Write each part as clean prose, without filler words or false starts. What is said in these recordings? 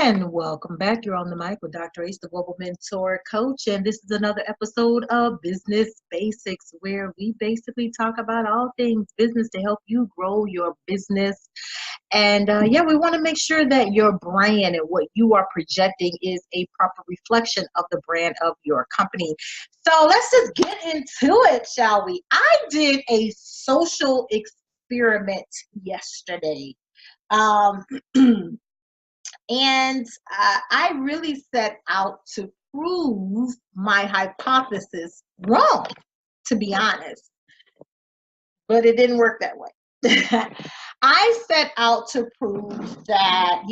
And welcome back. You're on the mic with Dr. Ace, the Global Mentor Coach. And this is another episode of Business Basics, where we basically talk about all things business to help you grow your business. And we want to make sure that your brand and what you are projecting is a proper reflection of the brand of your company. So let's just get into it, shall we? I did a social experiment yesterday. Um, And I really set out to prove my hypothesis wrong, to be honest, but it didn't work that way. I set out to prove that,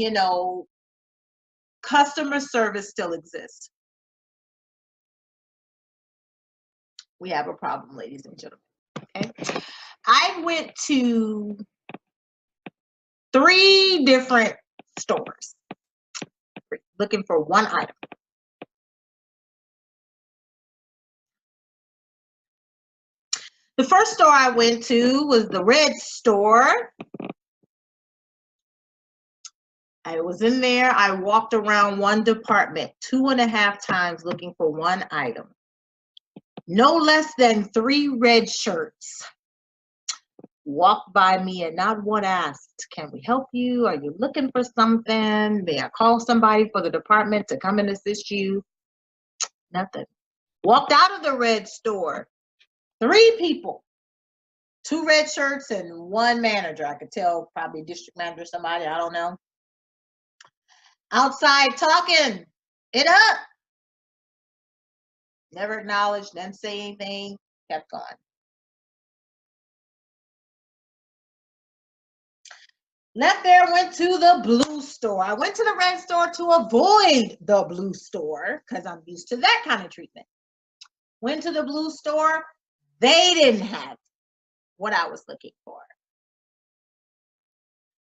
customer service still exists. We have a problem, ladies and gentlemen. Okay. I went to 3 different stores looking for one item. The first store I went to was the Red store. I was in there. I walked around one department 2.5 times looking for one item. No less than 3 red shirts walked by me and not one asked, "Can we help you? Are you looking for something? May I call somebody for the department to come and assist you?" Nothing. Walked out of the Red store. 3 people. 2 red shirts and 1 manager. I could tell, probably district manager, somebody, I don't know. Outside talking it up. Never acknowledged, didn't say anything, kept going. Left there, went to the blue store. I went to the red store to avoid the blue store because I'm used to that kind of treatment. Went to the blue store. They didn't have what I was looking for,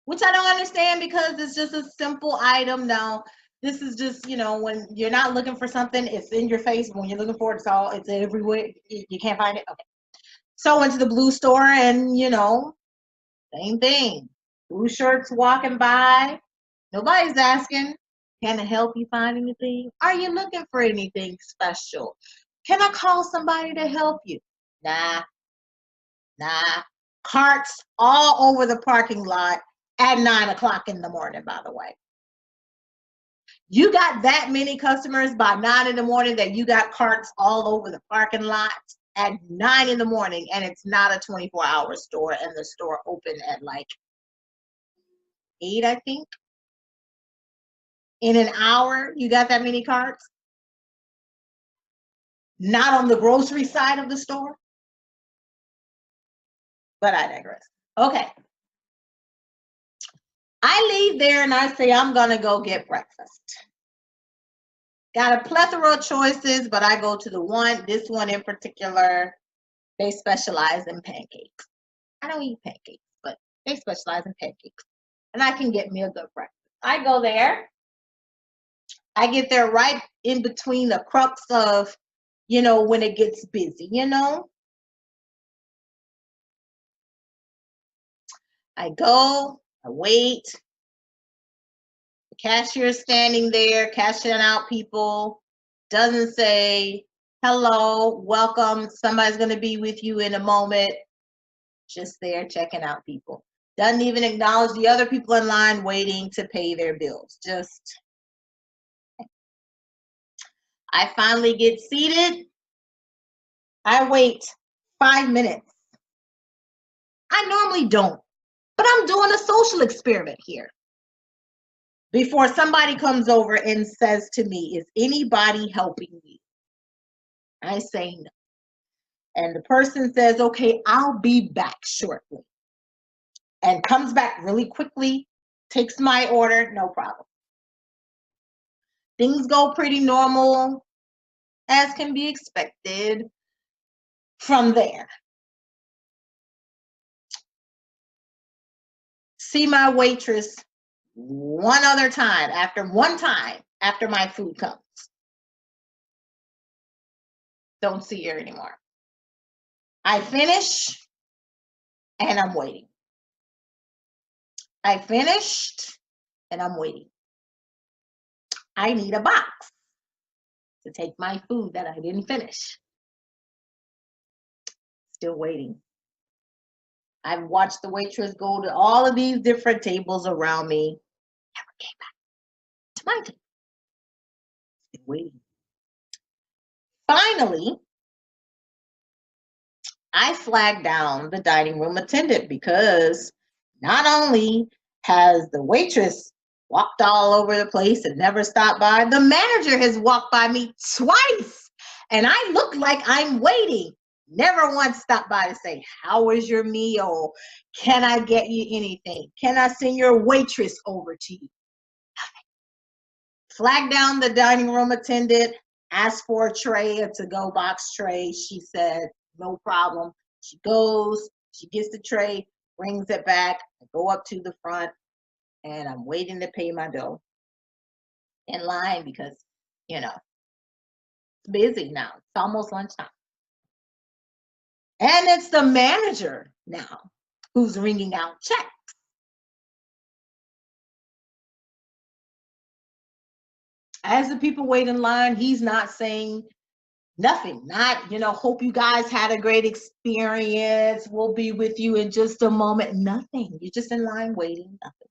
which I don't understand because it's just a simple item. Now, this is just, when you're not looking for something, it's in your face. When you're looking for it, it's everywhere. You can't find it. Okay. So I went to the blue store and, same thing. Blue shirts walking by. Nobody's asking, "Can I help you find anything? Are you looking for anything special? Can I call somebody to help you?" Nah. Carts all over the parking lot at 9 o'clock in the morning, by the way. You got that many customers by 9 in the morning that you got carts all over the parking lot at 9 in the morning, and it's not a 24-hour store, and the store open at like 8, I think. In an hour, you got that many carts? Not on the grocery side of the store? But I digress. Okay. I leave there and I say, I'm going to go get breakfast. Got a plethora of choices, but I go to this one in particular. They specialize in pancakes. I don't eat pancakes, but they specialize in pancakes. And I can get me a good breakfast. I go there. I get there right in between the crux of, when it gets busy, I go, I wait. The cashier standing there, cashing out people, doesn't say, "Hello, welcome, somebody's going to be with you in a moment." Just there checking out people. Doesn't even acknowledge the other people in line waiting to pay their bills. I finally get seated. I wait 5 minutes. I normally don't, but I'm doing a social experiment here. Before somebody comes over and says to me, "Is anybody helping you?" I say no. And the person says, "Okay, I'll be back shortly." And comes back really quickly, takes my order, no problem. Things go pretty normal, as can be expected from there. See my waitress one time after my food comes. Don't see her anymore. I finish and I'm waiting. I finished and I'm waiting. I need a box to take my food that I didn't finish. Still waiting. I've watched the waitress go to all of these different tables around me. Never came back to my table. Still waiting. Finally, I flagged down the dining room attendant because not only has the waitress walked all over the place and never stopped by, the manager has walked by me twice and I look like I'm waiting. Never once stopped by to say, how was your meal? Can I get you anything? Can I send your waitress over to you? Flagged down the dining room attendant, asked for a tray, a to-go box tray. She said, no problem. She goes, she gets the tray, brings it back. I go up to the front and I'm waiting to pay my bill in line because, you know, it's busy now. It's almost lunchtime. And it's the manager now who's ringing out checks. As the people wait in line, he's not saying nothing, not, hope you guys had a great experience. We'll be with you in just a moment. Nothing. You're just in line waiting. Nothing.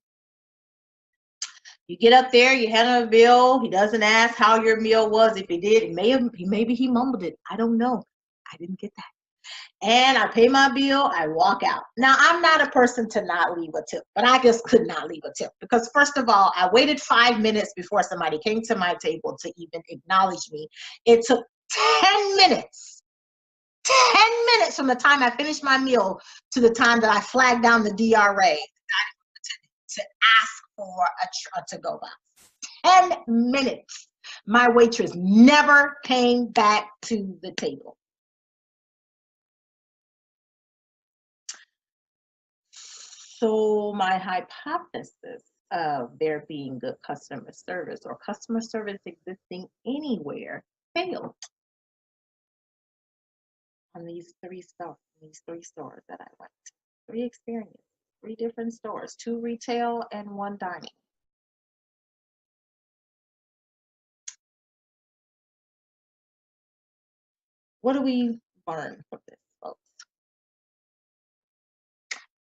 You get up there, you hand him a bill. He doesn't ask how your meal was. If he did, maybe he mumbled it. I don't know. I didn't get that. And I pay my bill, I walk out. Now, I'm not a person to not leave a tip, but I just could not leave a tip because, first of all, I waited 5 minutes before somebody came to my table to even acknowledge me. It took 10 minutes, 10 minutes from the time I finished my meal to the time that I flagged down the DRA to ask for a to-go box. 10 minutes. My waitress never came back to the table. So my hypothesis of there being good customer service or customer service existing anywhere failed on these three stores that I went to. 3 experiences, 3 different stores, 2 retail and 1 dining. What do we learn from this, folks?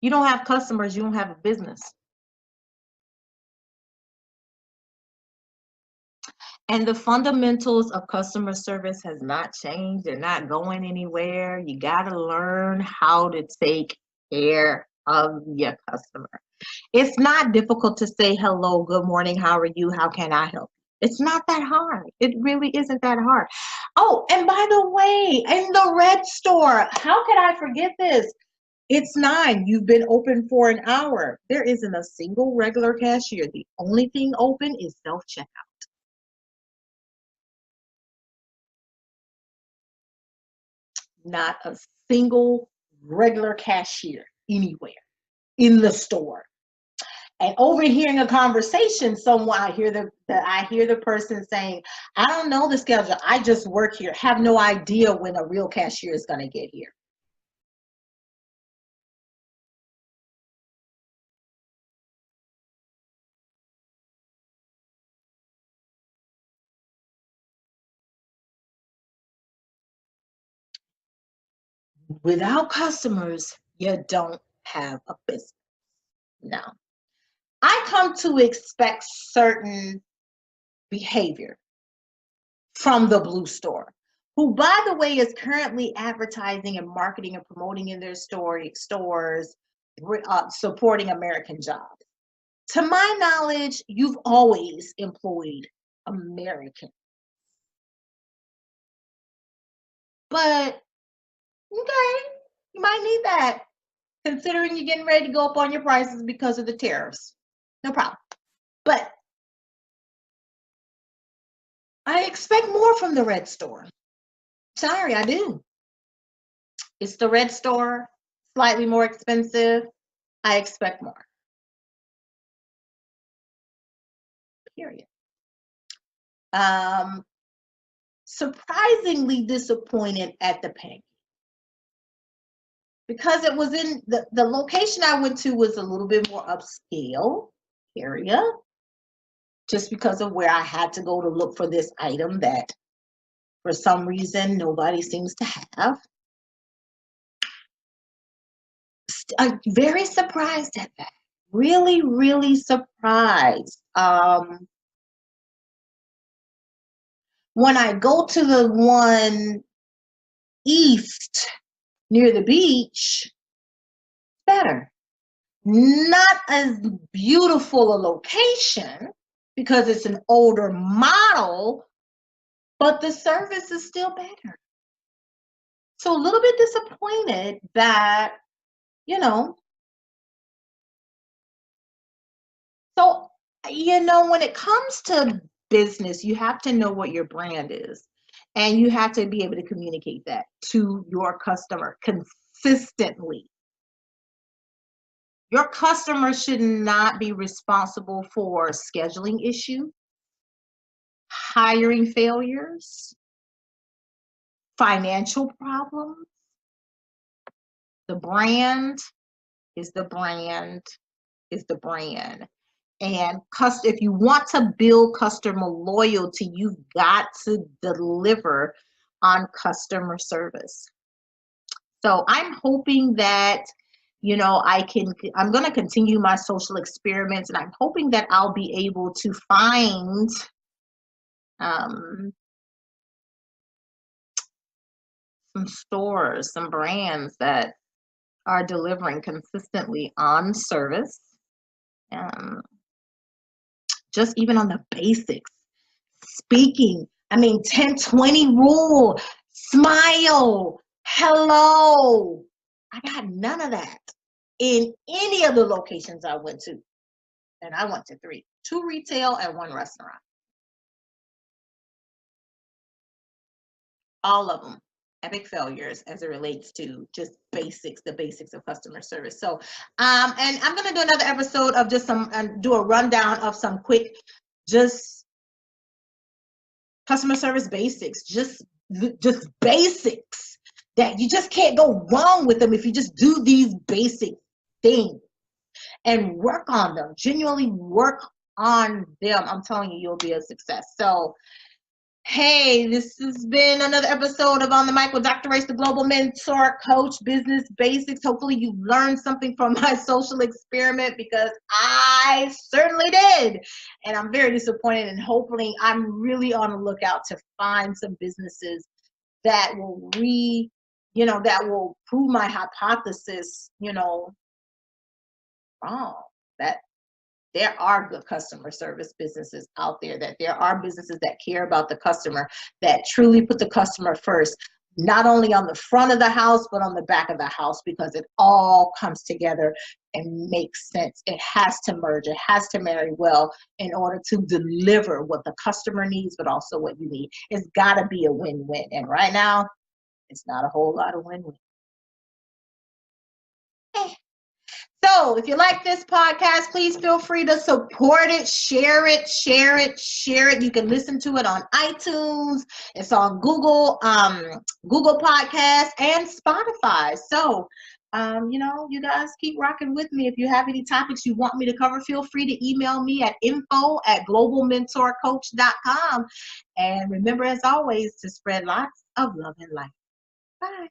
You don't have customers, you don't have a business. And the fundamentals of customer service has not changed. They're not going anywhere. You got to learn how to take care of your customer. It's not difficult to say hello, good morning, how are you, how can I help? It's not that hard. It really isn't that hard. Oh, and by the way, in the Red store, how could I forget this? It's 9. You've been open for an hour. There isn't a single regular cashier. The only thing open is self-checkout. Not a single regular cashier anywhere in the store. And overhearing a conversation, I hear the person saying, I don't know the schedule. I just work here. Have no idea when a real cashier is going to get here. Without customers, you don't have a business. Now, I come to expect certain behavior from the Blue Store, who, by the way, is currently advertising and marketing and promoting in their stores, supporting American jobs. To my knowledge, you've always employed Americans. But, okay, you might need that, considering you're getting ready to go up on your prices because of the tariffs. No problem. But I expect more from the Red store. Sorry, I do. It's the Red store, slightly more expensive. I expect more. Period. Surprisingly disappointed at the pancake because it was in the location I went to was a little bit more upscale area. just because of where I had to go to look for this item that for some reason nobody seems to have. I'm very surprised at that. Really, really surprised. When I go to the one east near the beach, better. Not as beautiful a location because it's an older model, but the service is still better. So a little bit disappointed that, you know, so, when it comes to business, you have to know what your brand is, and you have to be able to communicate that to your customer consistently. Your customer should not be responsible for scheduling issues, hiring failures, financial problems. The brand is the brand is the brand. And if you want to build customer loyalty, you've got to deliver on customer service. So I'm hoping that, I'm going to continue my social experiments, and I'm hoping that I'll be able to find some stores, some brands that are delivering consistently on service. Just even on the basics, speaking, 10-20 rule, smile, hello. I got none of that in any of the locations I went to. And I went to 2 retail and 1 restaurant. All of them epic failures as it relates to just the basics of customer service. So, and I'm going to do another episode of just do a rundown of some quick, just customer service basics, just basics that you just can't go wrong with them if you just do these basic things and work on them, genuinely work on them. I'm telling you, you'll be a success. So, hey, this has been another episode of On the Mic with Dr. Race, the Global Mentor Coach, Business Basics. Hopefully you learned something from my social experiment, because I certainly did. And I'm very disappointed, and hopefully I'm really on the lookout to find some businesses that will that will prove my hypothesis, wrong. That there are good customer service businesses out there, that there are businesses that care about the customer, that truly put the customer first, not only on the front of the house, but on the back of the house, because it all comes together and makes sense. It has to merge. It has to marry well in order to deliver what the customer needs, but also what you need. It's got to be a win-win. And right now, it's not a whole lot of win-win. So if you like this podcast, please feel free to support it, share it, share it, share it. You can listen to it on iTunes. It's on Google Podcasts and Spotify. So, you guys keep rocking with me. If you have any topics you want me to cover, feel free to email me at info@globalmentorcoach.com. And remember, as always, to spread lots of love and light. Bye.